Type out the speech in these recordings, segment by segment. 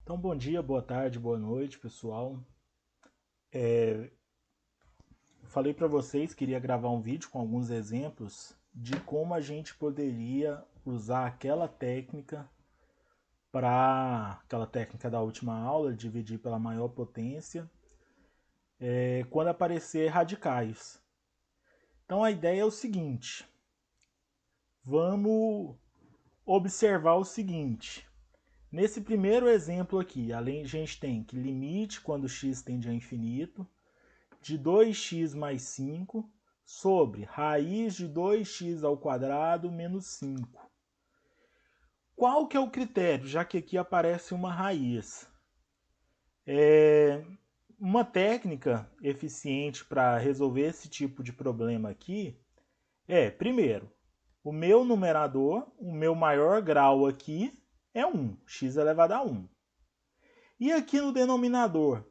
Então, bom dia, boa tarde, boa noite, pessoal. Falei para vocês que iria gravar um vídeo com alguns exemplos de como a gente poderia usar aquela técnica da última aula, dividir pela maior potência, quando aparecer radicais. Então, a ideia é o seguinte: vamos observar o seguinte. Nesse primeiro exemplo aqui, a gente tem que limite quando x tende a infinito, de 2x mais 5 sobre raiz de 2x ao quadrado menos 5. Qual que é o critério, já que aqui aparece uma raiz? Uma técnica eficiente para resolver esse tipo de problema aqui é, primeiro, o meu numerador, o meu maior grau aqui é 1, x elevado a 1. E aqui no denominador,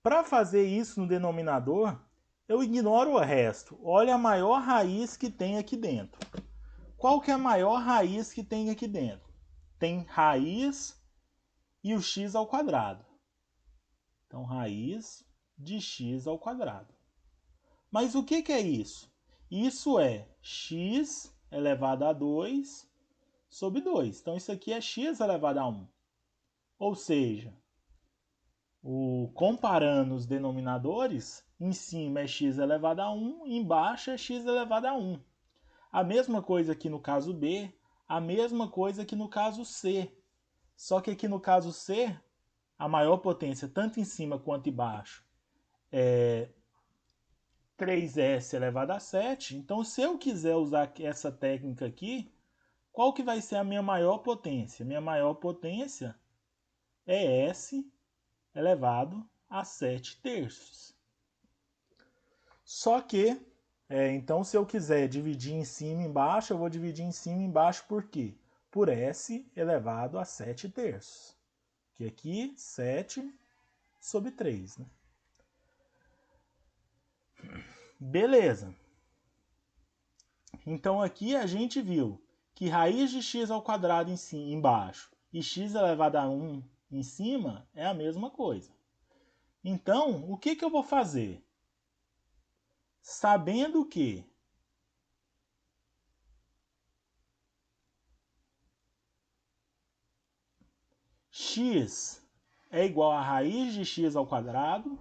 para fazer isso no denominador, eu ignoro o resto. Olha a maior raiz que tem aqui dentro. Qual que é a maior raiz que tem aqui dentro? Tem raiz e o x ao quadrado. Então, raiz de x ao quadrado. Mas o que é isso? Isso é x elevado a 2 sobre 2. Então, isso aqui é x elevado a 1. Ou seja, comparando os denominadores, em cima é x elevado a 1, embaixo é x elevado a 1. A mesma coisa aqui no caso B, a mesma coisa aqui no caso C. Só que aqui no caso C, a maior potência, tanto em cima quanto embaixo, é 3s elevado a 7. Então, se eu quiser usar essa técnica aqui, qual que vai ser a minha maior potência? Minha maior potência é s elevado a 7 terços. Só que, então, se eu quiser dividir em cima e embaixo, eu vou dividir em cima e embaixo por quê? Por s elevado a 7 terços. Que aqui, 7 sobre 3. Né? Beleza. Então, aqui a gente viu que raiz de x ao quadrado embaixo e x elevado a 1 em cima é a mesma coisa. Então, o que eu vou fazer? Sabendo que x é igual a raiz de x ao quadrado.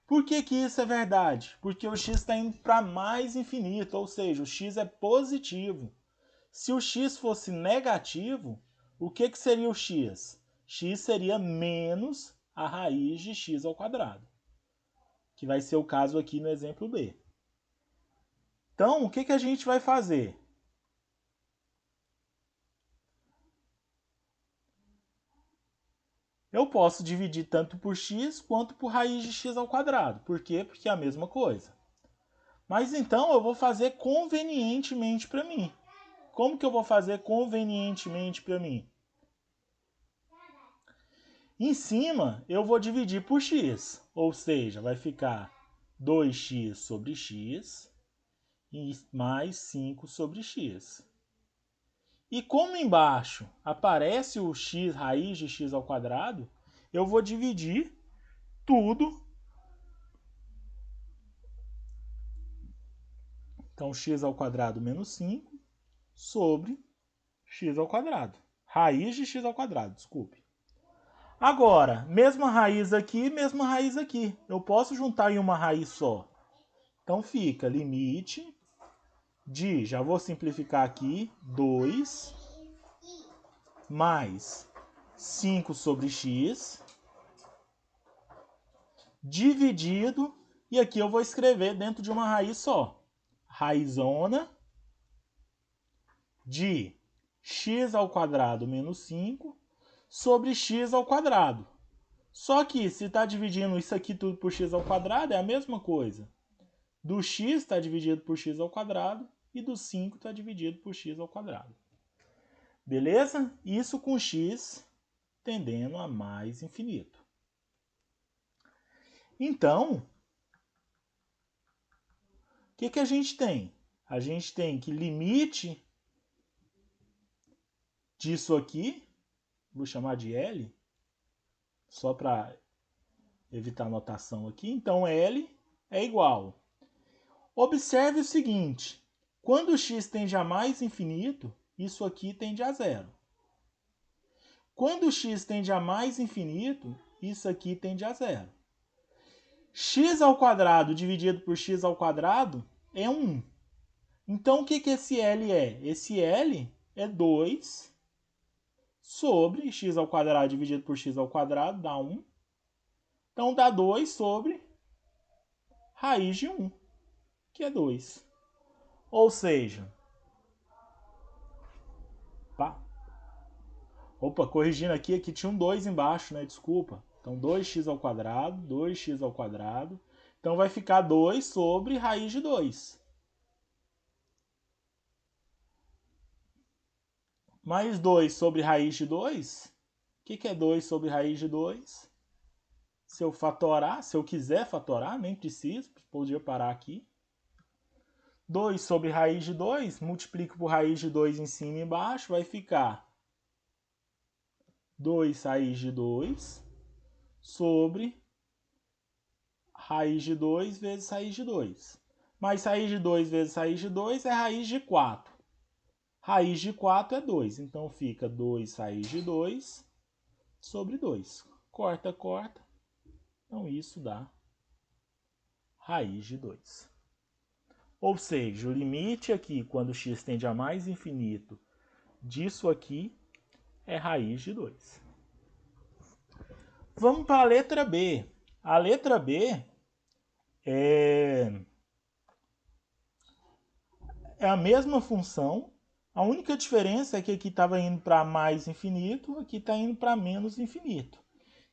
Por que isso é verdade? Porque o x está indo para mais infinito, ou seja, o x é positivo. Se o x fosse negativo, o que seria o x? X seria menos a raiz de x ao quadrado, que vai ser o caso aqui no exemplo B. Então, o que a gente vai fazer? Eu posso dividir tanto por x quanto por raiz de x ao quadrado. Por quê? Porque é a mesma coisa. Mas então eu vou fazer convenientemente para mim. Como que eu vou fazer convenientemente para mim? Em cima eu vou dividir por x, ou seja, vai ficar 2x sobre x e mais 5 sobre x. E como embaixo aparece o x, raiz de x ao quadrado, eu vou dividir tudo. Então, x ao quadrado menos 5 sobre x ao quadrado. Raiz de x ao quadrado, desculpe. Agora, mesma raiz aqui, mesma raiz aqui. Eu posso juntar em uma raiz só. Então, fica limite de, já vou simplificar aqui, 2 mais 5 sobre x dividido, e aqui eu vou escrever dentro de uma raiz só. Raizona de x ao quadrado menos 5 sobre x ao quadrado. Só que se está dividindo isso aqui tudo por x ao quadrado, é a mesma coisa. Do x está dividido por x ao quadrado e do 5 está dividido por x ao quadrado. Beleza? Isso com x tendendo a mais infinito. Então, o que a gente tem? A gente tem que limite disso aqui, vou chamar de L, só para evitar anotação aqui. Então, L é igual. Observe o seguinte, quando x tende a mais infinito, isso aqui tende a zero. Quando x tende a mais infinito, isso aqui tende a zero. X ao quadrado dividido por x ao quadrado é 1. Então, o que esse L é? Esse L é 2 sobre x ao quadrado dividido por x ao quadrado, dá 1. Então, dá 2 sobre raiz de 1, que é 2. Ou seja, corrigindo aqui tinha um 2 embaixo, né? Desculpa. Então, 2x ao quadrado, 2x ao quadrado. Então, vai ficar 2 sobre raiz de 2. Mais 2 sobre raiz de 2. O que é 2 sobre raiz de 2? Se eu fatorar, se eu quiser fatorar, nem preciso, podia parar aqui. 2 sobre raiz de 2, multiplico por raiz de 2 em cima e embaixo, vai ficar 2 raiz de 2 sobre raiz de 2 vezes raiz de 2. Mais raiz de 2 vezes raiz de 2 é raiz de 4. Raiz de 4 é 2, então fica 2 raiz de 2 sobre 2. Corta, corta. Então isso dá raiz de 2. Ou seja, o limite aqui, quando x tende a mais infinito, disso aqui é raiz de 2. Vamos para a letra B. A letra B é a mesma função. A única diferença é que aqui estava indo para mais infinito, aqui está indo para menos infinito.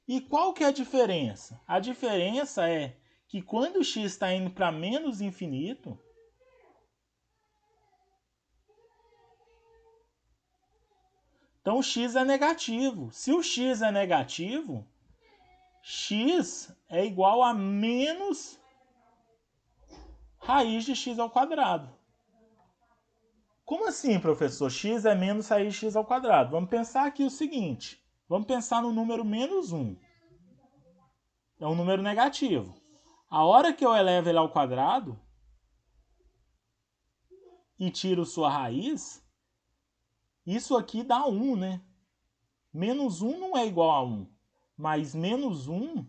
E qual que é a diferença? A diferença é que quando o x está indo para menos infinito, então o x é negativo. Se o x é negativo, x é igual a menos raiz de x ao quadrado. Como assim, professor? X é menos raiz de x ao quadrado. Vamos pensar aqui o seguinte. Vamos pensar no número menos 1. É um número negativo. A hora que eu elevo ele ao quadrado e tiro sua raiz, isso aqui dá 1, né? Menos 1 não é igual a 1. Mas menos 1,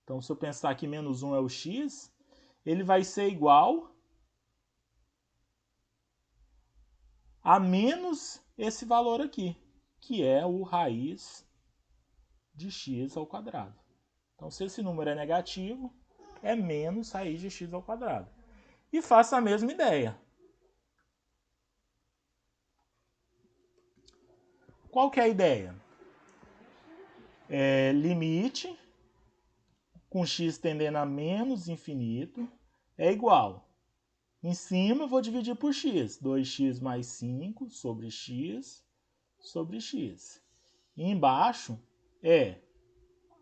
então se eu pensar que menos 1 é o x, ele vai ser igual a menos esse valor aqui, que é o raiz de x ao quadrado. Então, se esse número é negativo, é menos raiz de x ao quadrado. E faça a mesma ideia. Qual que é a ideia? Limite com x tendendo a menos infinito é igual. Em cima, eu vou dividir por x. 2x mais 5 sobre x sobre x. E embaixo é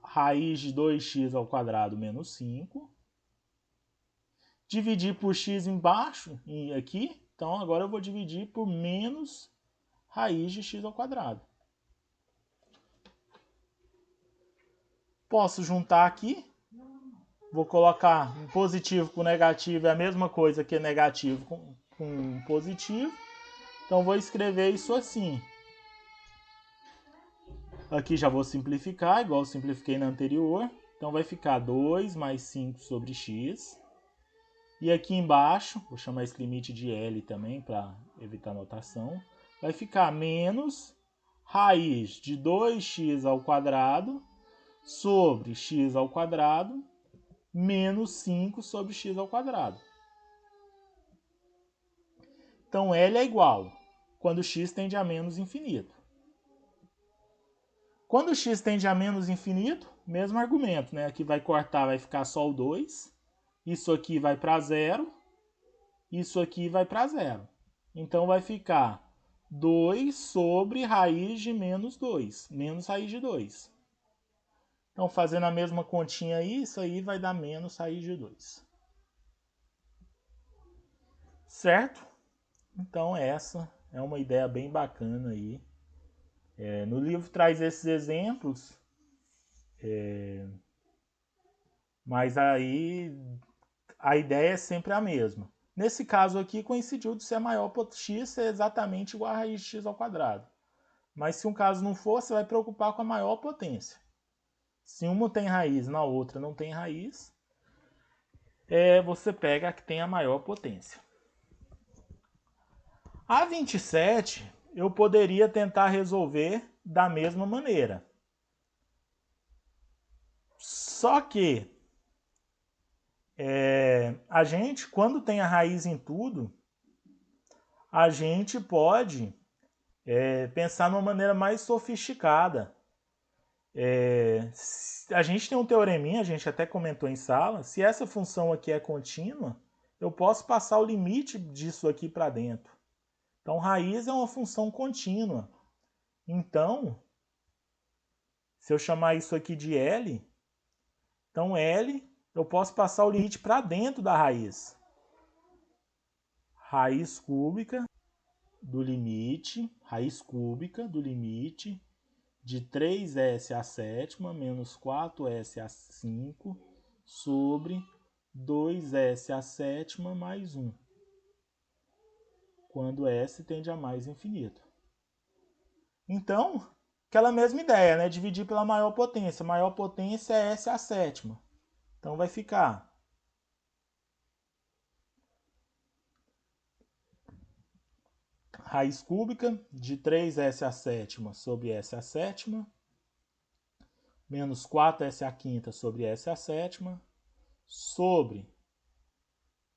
raiz de 2x ao quadrado menos 5. Dividir por x embaixo e aqui. Então, agora eu vou dividir por menos raiz de x ao quadrado. Posso juntar aqui. Vou colocar um positivo com negativo, é a mesma coisa que negativo com positivo. Então, vou escrever isso assim. Aqui já vou simplificar, igual eu simplifiquei na anterior. Então, vai ficar 2 mais 5 sobre x. E aqui embaixo, vou chamar esse limite de L também, para evitar anotação. Vai ficar menos raiz de 2x ao quadrado sobre x ao quadrado menos 5 sobre x ao quadrado. Então, L é igual quando x tende a menos infinito. Quando x tende a menos infinito, mesmo argumento, né? Aqui vai cortar, vai ficar só o 2. Isso aqui vai para zero. Isso aqui vai para zero. Então, vai ficar 2 sobre raiz de menos 2. Menos raiz de 2. Então, fazendo a mesma continha aí, isso aí vai dar menos raiz de 2. Certo? Então, essa é uma ideia bem bacana aí. No livro traz esses exemplos Mas aí a ideia é sempre a mesma. Nesse caso aqui, coincidiu de ser maior x ser exatamente igual a raiz de x ao quadrado. Mas se um caso não for, você vai preocupar com a maior potência. Se uma tem raiz na outra não tem raiz, você pega a que tem a maior potência. A 27 eu poderia tentar resolver da mesma maneira. Só que a gente, quando tem a raiz em tudo, a gente pode pensar numa maneira mais sofisticada. A gente tem um teoreminha, a gente até comentou em sala, se essa função aqui é contínua, eu posso passar o limite disso aqui para dentro. Então, raiz é uma função contínua. Então, se eu chamar isso aqui de L, então L, eu posso passar o limite para dentro da raiz. Raiz cúbica do limite, raiz cúbica do limite de 3s à sétima menos 4s à 5 sobre 2s à sétima mais 1, quando s tende a mais infinito. Então, aquela mesma ideia, né? Dividir pela maior potência. A maior potência é s à sétima. Então vai ficar raiz cúbica de 3s à sétima sobre s à sétima menos 4s à quinta sobre s à sétima sobre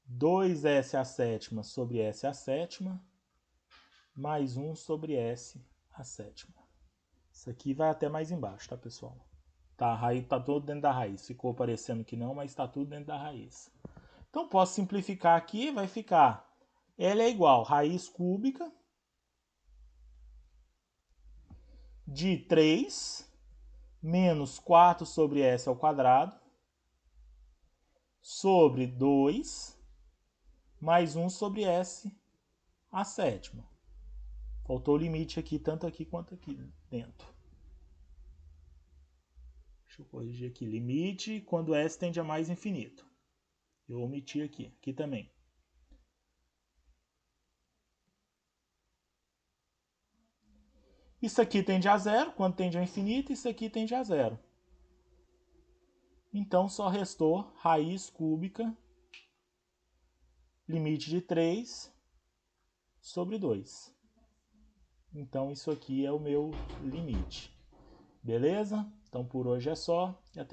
2s à sétima sobre s à sétima mais 1 sobre s à sétima. Isso aqui vai até mais embaixo, tá, pessoal? Tá, a raiz tá todo dentro da raiz. Ficou parecendo que não, mas está tudo dentro da raiz. Então, posso simplificar aqui, vai ficar L é igual a raiz cúbica de 3 menos 4 sobre s ao quadrado sobre 2 mais 1 sobre s à sétima. Faltou o limite aqui, tanto aqui quanto aqui dentro. Deixa eu corrigir aqui. Limite quando s tende a mais infinito. Eu omiti aqui. Aqui também. Isso aqui tende a zero, quando tende ao infinito, isso aqui tende a zero. Então, só restou raiz cúbica, limite de 3 sobre 2. Então, isso aqui é o meu limite. Beleza? Então, por hoje é só. E até